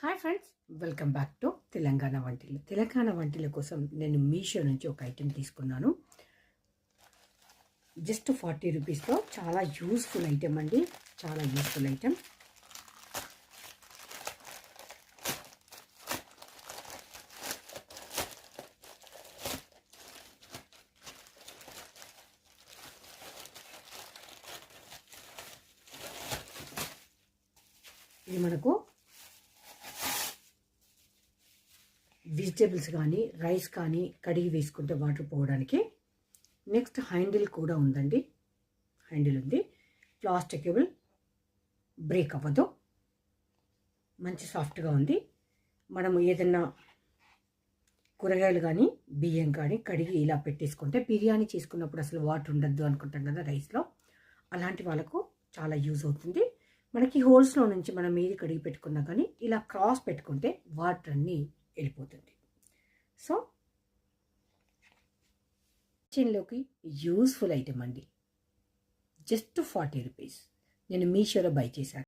Hi friends, welcome back to Telangana వంటిల్లు. తెలంగాణ వంటిల కోసం నేను మీషో నుంచి ఒక ఐటెం తీసుకున్నాను. జస్ట్ 40 రూపీస్లో చాలా యూస్ఫుల్ ఐటెం అండి. చాలా యూస్ఫుల్ ఐటెం. ఇది మనకు వెజిటేబుల్స్ కానీ రైస్ కానీ కడిగి వేసుకుంటే వాటర్ పోవడానికి. నెక్స్ట్ హ్యాండిల్ కూడా ఉందండి. హ్యాండిల్ ఉంది. ప్లాస్టికబుల్, బ్రేక్ అవ్వదు, మంచి సాఫ్ట్గా ఉంది. మనము ఏదన్నా కూరగాయలు కానీ బియ్యం కానీ కడిగి ఇలా పెట్టేసుకుంటే బిర్యానీ చేసుకున్నప్పుడు అసలు వాటర్ ఉండద్దు అనుకుంటాం కదా రైస్లో, అలాంటి వాళ్ళకు చాలా యూజ్ అవుతుంది. మనకి హోల్స్లో నుంచి మనం ఏది కడిగి పెట్టుకున్నా కానీ ఇలా క్రాస్ పెట్టుకుంటే వాటర్ అన్నీ వెళ్ళిపోతుంది. సో కిచెన్లోకి యూస్ఫుల్ ఐటెం అండి. Just 40 rupees. నేను మీషోలో బై చేశాను.